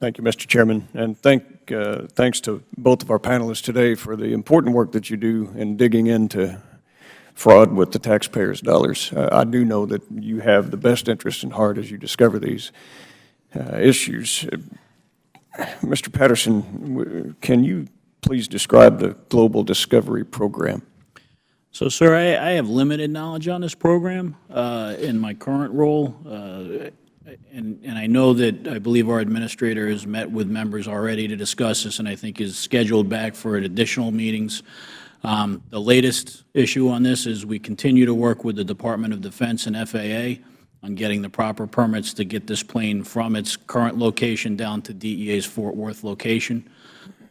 Thank you, Mr. Chairman, and thanks to both of our panelists today for the important work that you do in digging into fraud with the taxpayers' dollars. I do know that you have the best interest in heart as you discover these issues. Mr. Patterson, can you please describe the Global Discovery Program? So, sir, I have limited knowledge on this program in my current role, and I know that I believe our administrator has met with members already to discuss this, and I think is scheduled back for additional meetings. The latest issue on this is we continue to work with the Department of Defense and FAA on getting the proper permits to get this plane from its current location down to DEA's Fort Worth location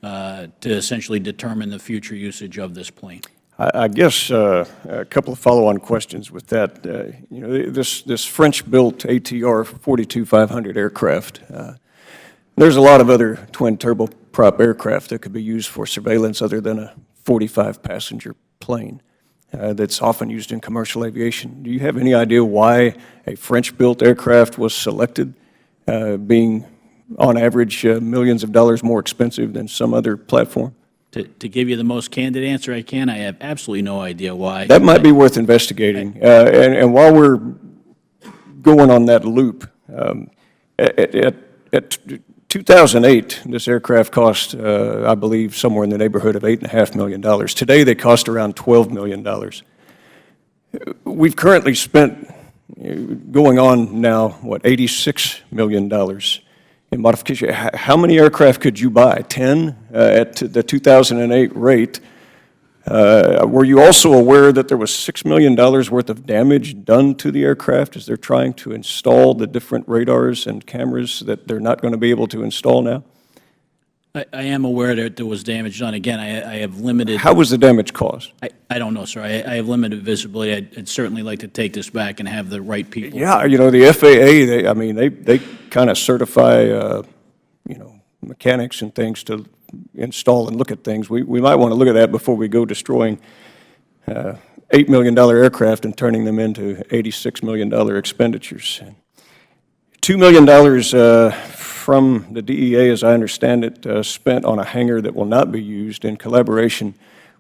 to essentially determine the future usage of this plane. I guess a couple of follow-on questions with that. You know, this French-built ATR 42-500 aircraft, there's a lot of other twin turboprop aircraft that could be used for surveillance other than a 45-passenger plane that's often used in commercial aviation. Do you have any idea why a French-built aircraft was selected, being on average millions of dollars more expensive than some other platform? To give you the most candid answer I can, I have absolutely no idea why. That might be worth investigating. And while we're going on that loop, at 2008, this aircraft cost, I believe, somewhere in the neighborhood of $8.5 million. Today, they cost around $12 million. We've currently spent, going on now, what, $86 million in modification. How many aircraft could you buy? 10 at the 2008 rate. Were you also aware that there was $6 million worth of damage done to the aircraft as they're trying to install the different radars and cameras that they're not going to be able to install now? I am aware that there was damage done. Again, I have limited... How was the damage caused? I don't know, sir. I have limited visibility. I'd certainly like to take this back and have the right people. Yeah, you know, the FAA, they kind of certify, you know, mechanics and things to install and look at things. We might want to look at that before we go destroying $8 million aircraft and turning them into $86 million expenditures. $2 million from the DEA, as I understand it, spent on a hangar that will not be used in collaboration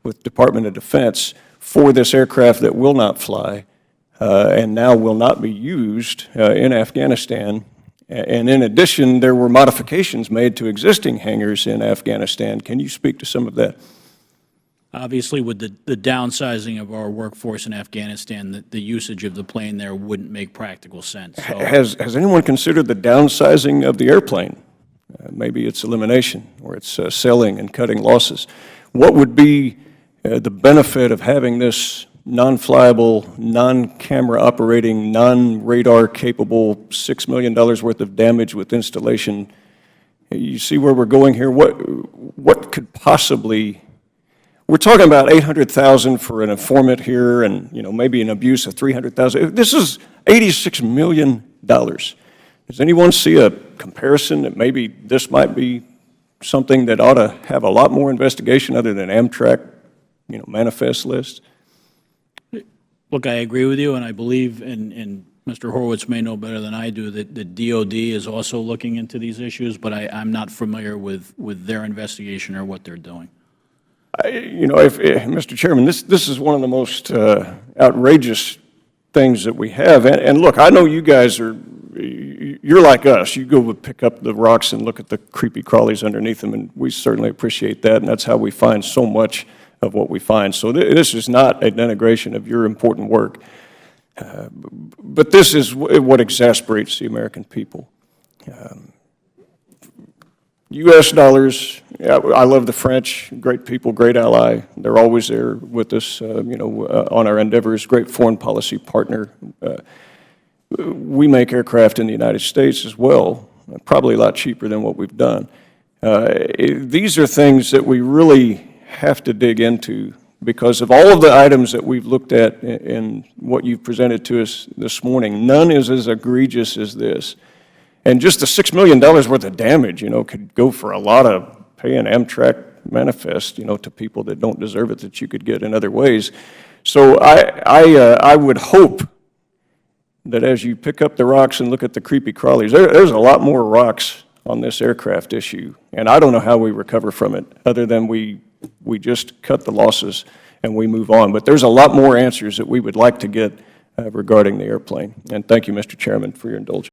with Department of Defense for this aircraft that will not fly and now will not be used in Afghanistan. And in addition, there were modifications made to existing hangars in Afghanistan. Can you speak to some of that? Obviously, with the downsizing of our workforce in Afghanistan, the usage of the plane there wouldn't make practical sense. So, Has anyone considered the downsizing of the airplane? Maybe it's elimination, or it's selling and cutting losses. What would be the benefit of having this non-flyable, non-camera operating, non-radar capable $6 million worth of damage with installation? You see where we're going here? What could possibly... We're talking about $800,000 for an informant here, and you know maybe an abuse of $300,000. This is $86 million. Does anyone see a comparison that maybe this might be something that ought to have a lot more investigation other than Amtrak, you know, manifest lists? look, I agree with you, and I believe, and Mr. Horowitz may know better than I do, that the DOD is also looking into these issues, but I'm not familiar with their investigation or what they're doing. You know, Mr. Chairman, this is one of the most outrageous things that we have. And look, I know you guys you're like us. You go pick up the rocks and look at the creepy crawlies underneath them, and we certainly appreciate that, and that's how we find so much of what we find. So this is not a denigration of your important work, but this is what exasperates the American people. U.S. dollars, I love the French, great people, great ally. They're always there with us, you know, on our endeavors, great foreign policy partner. We make aircraft in the United States as well, probably a lot cheaper than what we've done. These are things that we really have to dig into because of all of the items that we've looked at in what you've presented to us this morning. None is as egregious as this. And just the $6 million worth of damage, you know, could go for a lot of paying Amtrak manifest, you know, to people that don't deserve it that you could get in other ways. So I would hope that as you pick up the rocks and look at the creepy crawlies, there's a lot more rocks on this aircraft issue, and I don't know how we recover from it, other than we just cut the losses and we move on. But there's a lot more answers that we would like to get regarding the airplane. And thank you, Mr. Chairman, for your indulgence.